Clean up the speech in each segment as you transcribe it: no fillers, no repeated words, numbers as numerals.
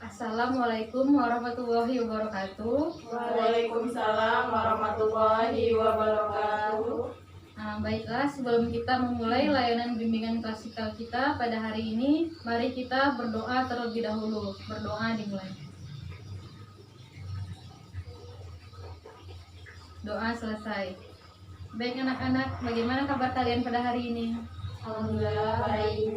Assalamualaikum warahmatullahi wabarakatuh. Waalaikumsalam warahmatullahi wabarakatuh. Baiklah, sebelum kita memulai layanan bimbingan klasikal kita pada hari ini, mari kita berdoa terlebih dahulu. Berdoa dimulai. Doa selesai. Baik anak-anak, bagaimana kabar kalian pada hari ini? Alhamdulillah baik.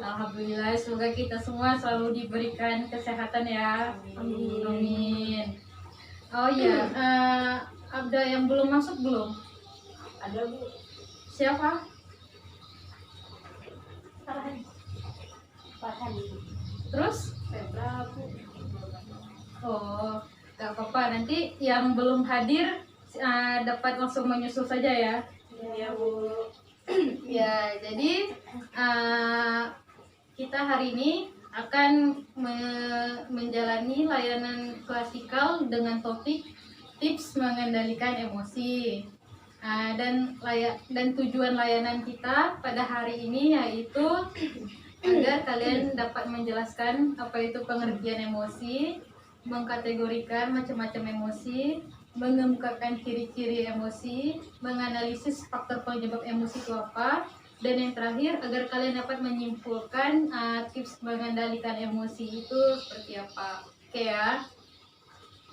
Alhamdulillah, semoga kita semua selalu diberikan kesehatan ya. Amin. Amin. Oh iya, ada yang belum masuk belum? Ada Bu. Siapa? Farhan. Terus? Petra Bu. Oh, gak apa-apa. Nanti yang belum hadir dapat langsung menyusul saja ya. Iya Bu. Ya, jadi kita hari ini akan menjalani layanan klasikal dengan topik tips mengendalikan emosi. Dan tujuan layanan kita pada hari ini yaitu agar kalian dapat menjelaskan apa itu pengertian emosi, mengkategorikan macam-macam emosi, mengemukakan ciri-ciri emosi, menganalisis faktor penyebab emosi itu apa, dan yang terakhir agar kalian dapat menyimpulkan tips mengendalikan emosi itu seperti apa. Oke ya,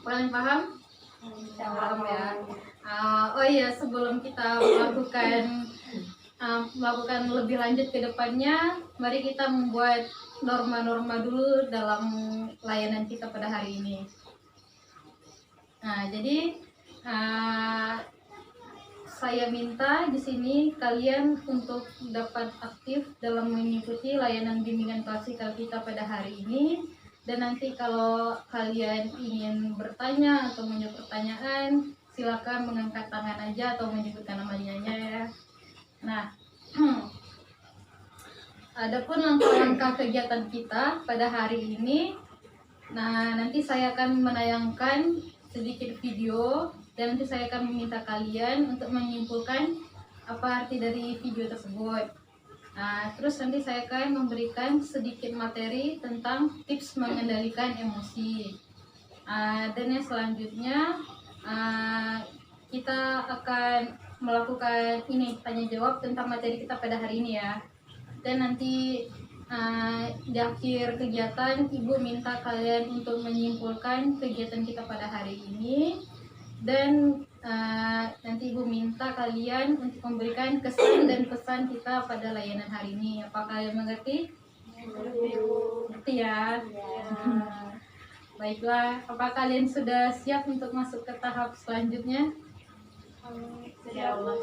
kalian paham? Paham ya. Oh iya, sebelum kita melakukan lebih lanjut ke depannya, mari kita membuat norma-norma dulu dalam layanan kita pada hari ini. Nah, jadi saya minta di sini kalian untuk dapat aktif dalam mengikuti layanan bimbingan klasikal kita pada hari ini. Dan nanti kalau kalian ingin bertanya atau menjawab pertanyaan, silakan mengangkat tangan aja atau menyebutkan namanya ya. Nah, adapun langkah-langkah kegiatan kita pada hari ini, nah nanti saya akan menayangkan sedikit video dan nanti saya akan meminta kalian untuk menyimpulkan apa arti dari video tersebut. Nah, terus nanti saya akan memberikan sedikit materi tentang tips mengendalikan emosi. Dan yang selanjutnya kita akan melakukan tanya jawab tentang materi kita pada hari ini ya. Dan nanti di akhir kegiatan Ibu minta kalian untuk menyimpulkan kegiatan kita pada hari ini, dan nanti Ibu minta kalian untuk memberikan kesan dan pesan kita pada layanan hari ini. Apa kalian mengerti? Mengerti ya? Baiklah, apa kalian sudah siap untuk masuk ke tahap selanjutnya? Ya Allah.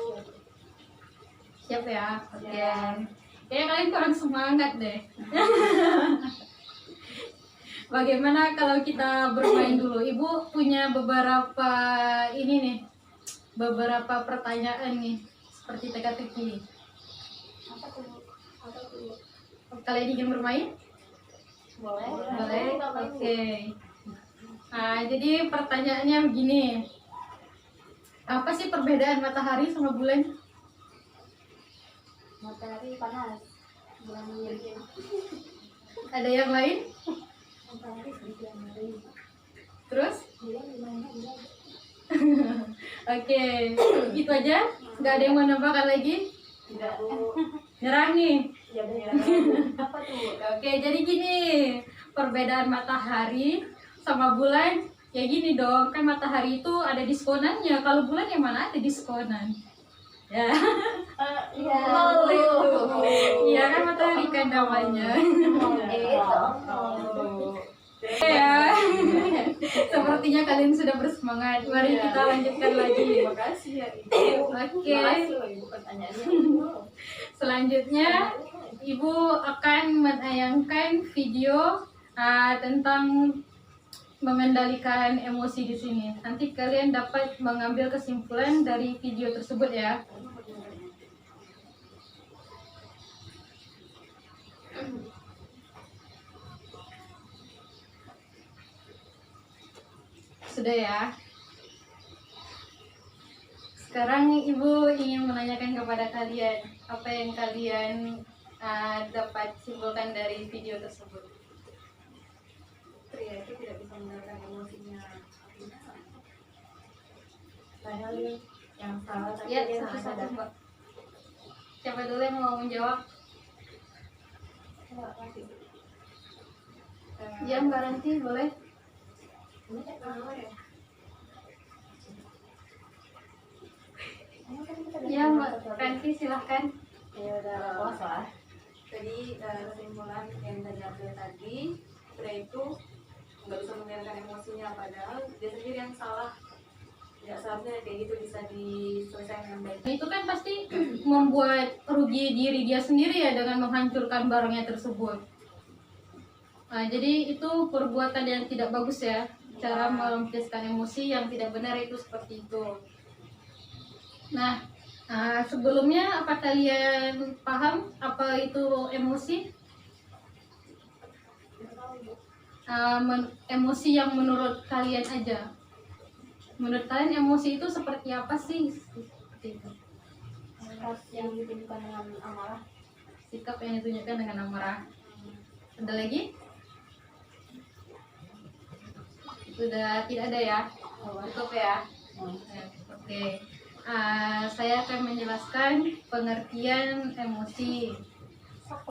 Siap ya? Oke. Kayaknya kalian kurang semangat deh. Bagaimana kalau kita bermain dulu? Ibu punya beberapa beberapa pertanyaan nih, seperti teka-teki. Apa tuh? Kalian ingin bermain? Boleh. Boleh? Oke. Nah, jadi pertanyaannya begini. Apa sih perbedaan matahari sama bulan? Matahari panas. Bulan dingin. Ada yang lain? Matahari sedikit hari. Terus? Bulan gimana? Oke, gitu aja? Nggak ada yang mau nambahkan lagi? Tidak Bu. Nyerah nih? Ya Bu. Apa tuh? Oke, jadi gini, perbedaan matahari sama bulan, ya gini dong, kan matahari itu ada diskonannya, kalau bulan yang mana ada diskonan? Ya, Iya. iya kan matahari kan namanya. Ya, sepertinya kalian sudah bersemangat. Mari kita lanjutkan lagi. Terima kasih ya Ibu. Oke. Ibu pertanyaannya. Selanjutnya, Ibu akan menayangkan video tentang mengendalikan emosi di sini. Nanti kalian dapat mengambil kesimpulan dari video tersebut ya. Sudah ya. Sekarang Ibu ingin menanyakan kepada kalian, apa yang kalian dapat simpulkan dari video tersebut? padahal dia yang salah tapi Ya, dia nggak satu-satu sadar. Mbak. Siapa dulu yang mau menjawab? Coba kasih. Ya, Mbak Ranti boleh. Ini apa ya? Ya, Mbak Ranti silahkan. Ya udah puas lah. Jadi kesimpulan yang tadi update tadi, pria itu nggak bisa mengendalikan emosinya, padahal dia sendiri yang salah. Tidak seharusnya kayak gitu, bisa diselesaikan dengan baik. Itu kan pasti membuat rugi diri dia sendiri ya dengan menghancurkan barangnya tersebut. Nah, jadi itu perbuatan yang tidak bagus ya. Cara melampiaskan emosi yang tidak benar itu seperti itu. Nah, sebelumnya apa kalian paham apa itu emosi? Emosi yang menurut kalian aja. Menurut kalian emosi itu seperti apa sih? Seperti itu. Sikap yang ditunjukkan dengan amarah. Sikap yang ditunjukkan dengan amarah. Ada lagi? Sudah tidak ada ya? Cukup ya? Oke. Saya akan menjelaskan pengertian emosi.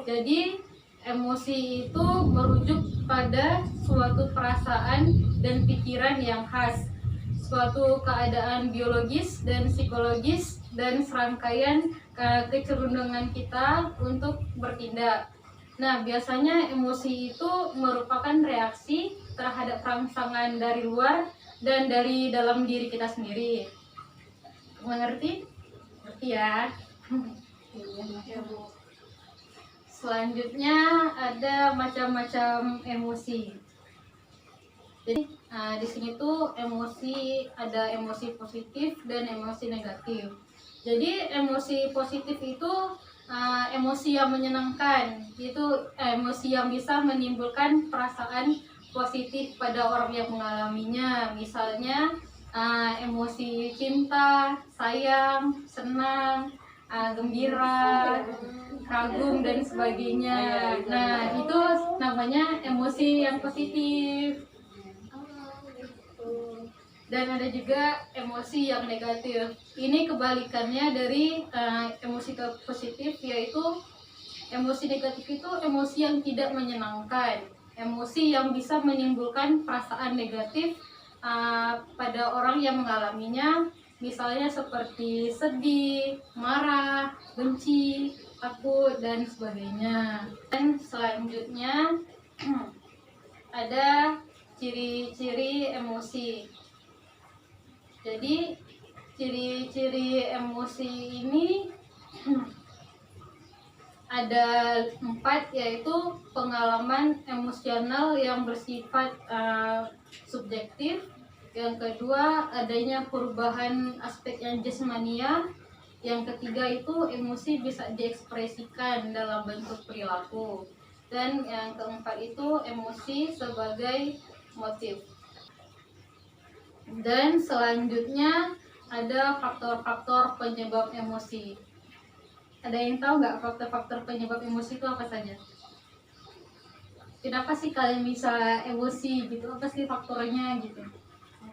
Jadi, emosi itu merujuk pada suatu perasaan dan pikiran yang khas, suatu keadaan biologis dan psikologis, dan serangkaian kecenderungan kita untuk bertindak. Nah, biasanya emosi itu merupakan reaksi terhadap rangsangan dari luar dan dari dalam diri kita sendiri. Mengerti? Ngerti ya? Ya Bu. Selanjutnya ada macam-macam emosi. Jadi di sini tuh emosi, ada emosi positif dan emosi negatif. Jadi emosi positif itu emosi yang menyenangkan, itu emosi yang bisa menimbulkan perasaan positif pada orang yang mengalaminya. Misalnya emosi cinta, sayang, senang, gembira, kagum dan sebagainya. Nah, itu namanya emosi yang positif. Dan ada juga emosi yang negatif. Ini kebalikannya dari emosi positif, yaitu emosi negatif itu emosi yang tidak menyenangkan, emosi yang bisa menimbulkan perasaan negatif pada orang yang mengalaminya, misalnya seperti sedih, marah, benci, takut, dan sebagainya. Dan selanjutnya ada ciri-ciri emosi. Jadi ciri-ciri emosi ini ada 4, yaitu pengalaman emosional yang bersifat subjektif. Yang kedua, adanya perubahan aspek yang jasmania. Yang ketiga itu emosi bisa diekspresikan dalam bentuk perilaku. Dan yang keempat itu emosi sebagai motif. Dan selanjutnya ada faktor-faktor penyebab emosi. Ada yang tahu nggak faktor-faktor penyebab emosi itu apa saja? Kenapa sih kalian bisa emosi gitu? Apa sih faktornya gitu?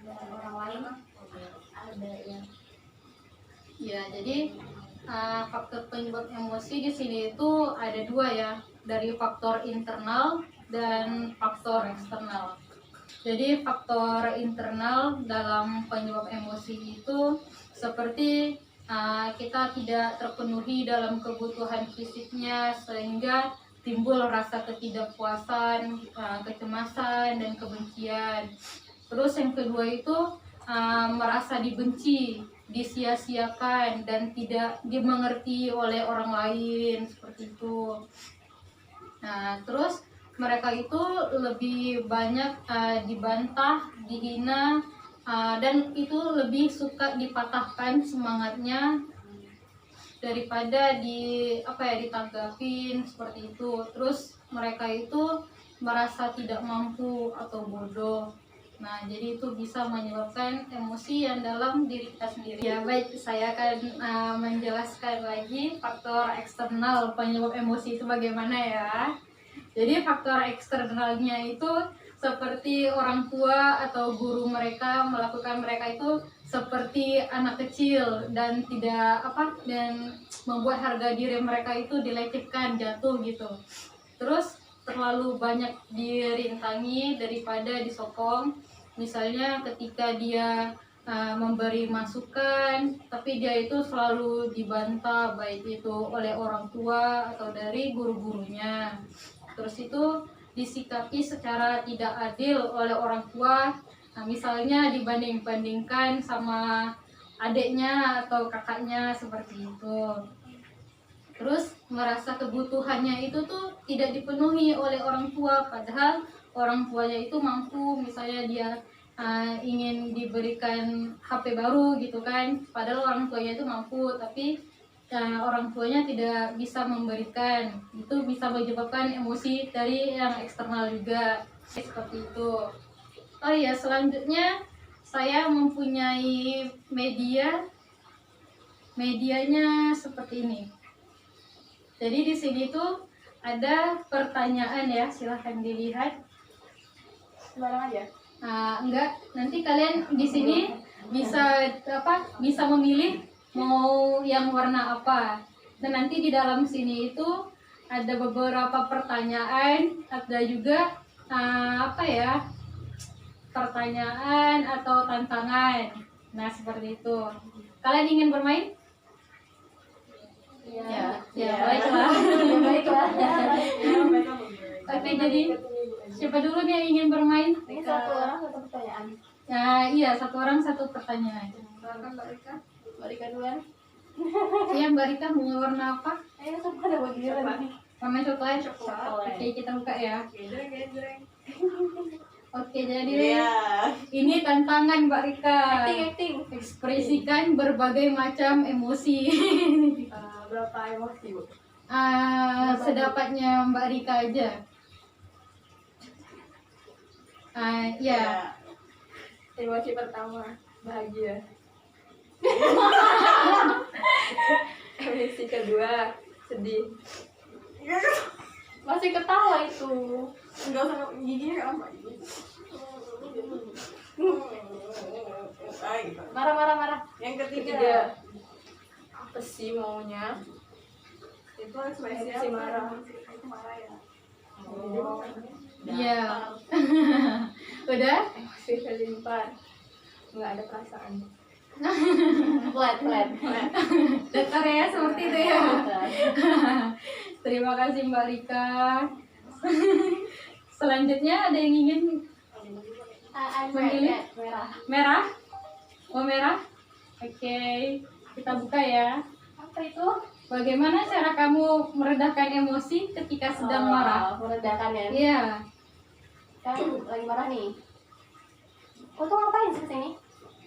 Ada orang lain, ada yang Ya, jadi faktor penyebab emosi di sini itu ada 2 ya, dari faktor internal dan faktor eksternal. Jadi faktor internal dalam penyebab emosi itu seperti kita tidak terpenuhi dalam kebutuhan fisiknya sehingga timbul rasa ketidakpuasan, kecemasan, dan kebencian. Terus yang kedua itu merasa dibenci, disia-siakan, dan tidak dimengerti oleh orang lain, seperti itu. Nah, terus mereka itu lebih banyak dibantah, dihina, dan itu lebih suka dipatahkan semangatnya daripada ditanggapin seperti itu. Terus mereka itu merasa tidak mampu atau bodoh. Nah, jadi itu bisa menyebabkan emosi yang dalam diri kita sendiri. Ya, baik, saya akan menjelaskan lagi faktor eksternal penyebab emosi itu bagaimana ya. Jadi faktor eksternalnya itu seperti orang tua atau guru mereka melakukan mereka itu seperti anak kecil dan tidak dan membuat harga diri mereka itu dilecehkan, jatuh gitu. Terus terlalu banyak dirintangi daripada disokong. Misalnya ketika dia memberi masukan, tapi dia itu selalu dibantah, baik itu oleh orang tua atau dari guru-gurunya. Terus itu disikapi secara tidak adil oleh orang tua. Nah, misalnya dibanding-bandingkan sama adiknya atau kakaknya seperti itu. Terus merasa kebutuhannya itu tuh tidak dipenuhi oleh orang tua, padahal orang tuanya itu mampu. Misalnya dia ingin diberikan HP baru gitu kan, padahal orang tuanya itu mampu, tapi orang tuanya tidak bisa memberikan. Itu bisa menyebabkan emosi dari yang eksternal juga, seperti itu. Oh iya, selanjutnya saya mempunyai medianya seperti ini. Jadi di sini tuh ada pertanyaan ya, silahkan dilihat. Sembarang aja. Enggak, nanti kalian di sini bisa memilih mau yang warna apa. Dan nanti di dalam sini itu ada beberapa pertanyaan, ada juga pertanyaan atau tantangan. Nah, seperti itu. Kalian ingin bermain? Ya, baiklah. Baiklah. Oke, jadi siapa dulu nih yang ingin bermain? Ini satu orang satu pertanyaan. Nah, iya, satu orang satu pertanyaan. Silakan Mbak Rika. Mbak Rika duluan. Iya, Mbak Rika mau warna apa? Ayo sama ada bagi lagi. Warna coklat. Coklat. Oke, kita buka ya. Jreng. Oke, jadi ini tantangan Mbak Rika. Acting. Ekspresikan berbagai macam emosi. Berapa emosi, Bu? Sedapatnya Mbak Rika aja. Ya. Emosi pertama, bahagia. Emosi kedua, sedih. Masih ketawa itu. Enggak usah giginya apa gitu. Marah. Yang ketiga, apa sih maunya? Itu ekspresi marah. Itu marah ya. Iya. Udah? Emosi keempat, nggak ada perasaan. Flat. Datar ya, seperti itu ya. Terima kasih Mbak Rika. Selanjutnya ada yang ingin memilih? Merah? Oh, merah? Oke, kita buka ya. Apa itu? Bagaimana cara kamu meredahkan emosi ketika sedang marah? Meredakan ya? Iya. Kan lagi marah nih. Kau tuh ngapain sih kesini?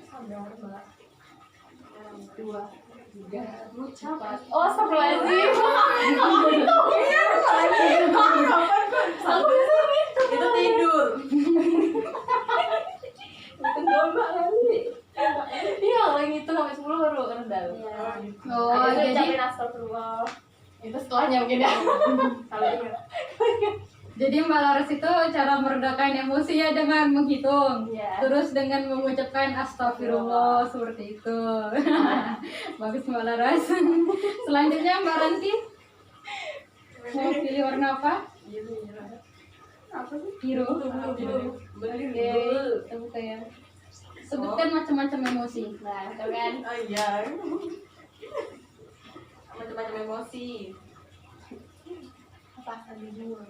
Sabar, Mbak. 2, 3, 4. Oh, astagfirullahaladzim. Itu tidur. Itu domba kali. Iya, lagi itu sampai 10 baru reda. Oh, Itu jadi ucapin astagfirullah. Itu setelahnya mungkin ya. Kalau ingat. Jadi Mbak Laras itu cara meredakan emosinya dengan menghitung, Iya. terus dengan mengucapkan astagfirullah seperti itu. Bagus Mbak Laras. Selanjutnya Mbak Ranti, mau pilih warna apa? Apa sih? Biru. Oke, Kita buka ya. Sebutkan macam-macam emosi. nah, itu kan. Oh iya. Macam-macam emosi. Apa tadi dulu?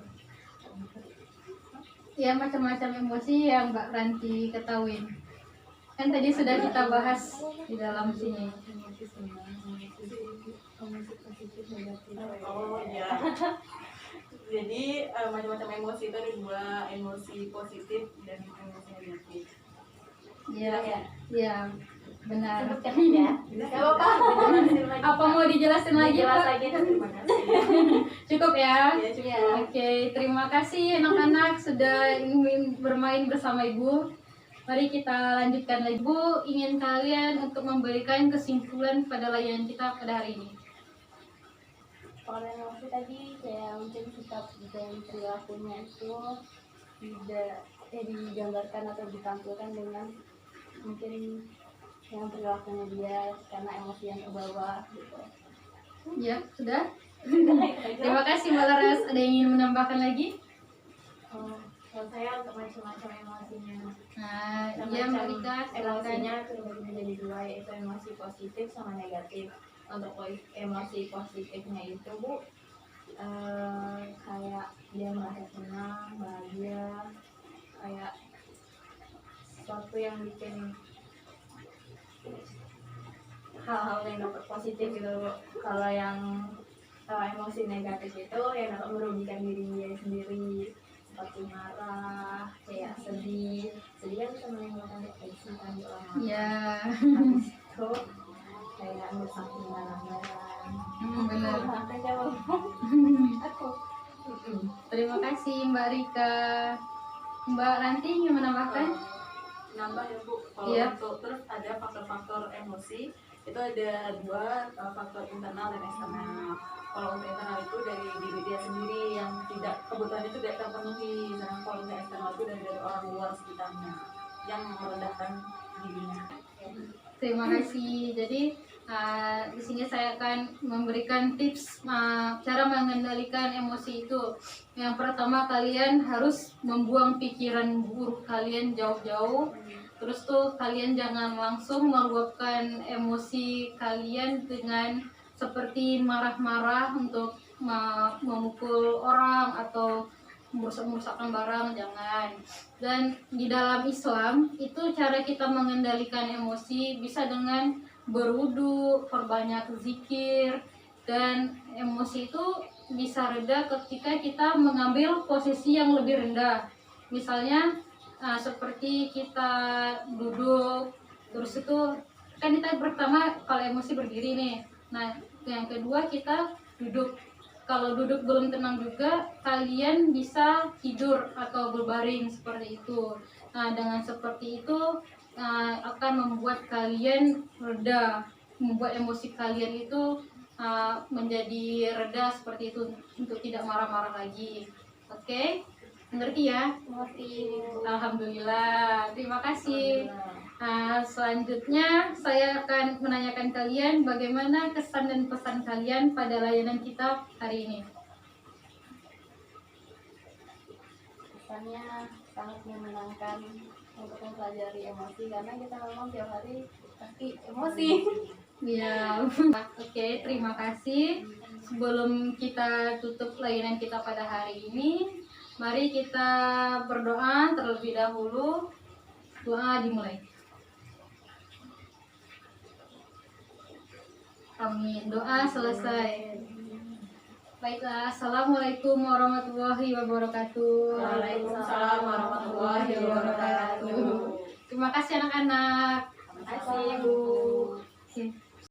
Ya, macam-macam emosi yang Mbak Ranti ketahui. Kan tadi sudah kita bahas di dalam sini. Oh iya. Jadi macam-macam emosi itu ada 2, emosi positif dan emosi negatif. Iya, iya, benar. Sebutkan aja. Gak apa-apa. Apa mau dijelasin lagi, Jelas Pak? lagi. Terima kasih. Cukup ya? Ya, cukup. Iya. Oke, terima kasih anak-anak sudah ingin bermain bersama Ibu. Mari kita lanjutkan lagi. Ibu ingin kalian untuk memberikan kesimpulan pada layanan kita pada hari ini. Kalau emosi tadi kayak mungkin sikap dan perilakunya itu digambarkan atau ditampilkan dengan mungkin yang perilakunya dia karena emosi yang kebawa gitu. Ya, sudah. Terima kasih Mbak Laras. Ada yang ingin menambahkan lagi? Kalau saya untuk macam-macam emosinya. Nah, iya Mbak Rika, silakan. Emosinya terbagi menjadi dua, yaitu emosi positif sama negatif. Untuk emosi positifnya itu Bu, kayak dia merasa senang, bahagia, kayak sesuatu yang bikin hal-hal yang dapat positif gitu Bu. Kalau yang emosi negatif itu yang dapat merugikan diri dia sendiri, seperti marah, kayak sedih kan bisa menimbulkan depresi kan di orang lain. Ya, Habis itu kayak merusak barang-barang. benar. Makanya aku Terima kasih Mbak Rika. Mbak Ranti ingin menambahkan? Nambah ya Bu, kalau Iya. untuk terus ada faktor-faktor emosi itu ada dua, faktor internal dan eksternal. Kalau untuk internal itu dari diri dia sendiri yang tidak kebutuhan itu tidak terpenuhi, sedangkan kalau untuk eksternal itu dari orang luar sekitarnya yang merendahkan dirinya. Terima kasih. Jadi di sini saya akan memberikan tips cara mengendalikan emosi itu. Yang pertama, kalian harus membuang pikiran buruk kalian jauh-jauh. Terus tuh kalian jangan langsung meluapkan emosi kalian dengan seperti marah-marah untuk memukul orang atau merusak-merusakkan barang, jangan. Dan di dalam Islam itu cara kita mengendalikan emosi bisa dengan berwudu, perbanyak zikir, dan emosi itu bisa reda ketika kita mengambil posisi yang lebih rendah. Misalnya seperti kita duduk, terus itu kan kita pertama kalau emosi berdiri nih. Nah, yang kedua kita duduk. Kalau duduk belum tenang juga, kalian bisa tidur atau berbaring seperti itu. Nah, dengan seperti itu akan membuat kalian reda, membuat emosi kalian itu menjadi reda seperti itu untuk tidak marah-marah lagi. Oke? Mengerti ya? mengerti. Alhamdulillah. Terima kasih. Selanjutnya saya akan menanyakan kalian bagaimana kesan dan pesan kalian pada layanan kita hari ini. Kesannya sangat menyenangkan untuk mempelajari emosi karena kita memang tiap hari pasti emosi. Ya, oke, terima kasih. Sebelum kita tutup layanan kita pada hari ini, mari kita berdoa terlebih dahulu. Doa dimulai. Amin. Doa selesai. Baiklah, Assalamualaikum warahmatullahi wabarakatuh. Waalaikumsalam warahmatullahi wabarakatuh. Terima kasih anak-anak. Terima kasih Bu. Oke.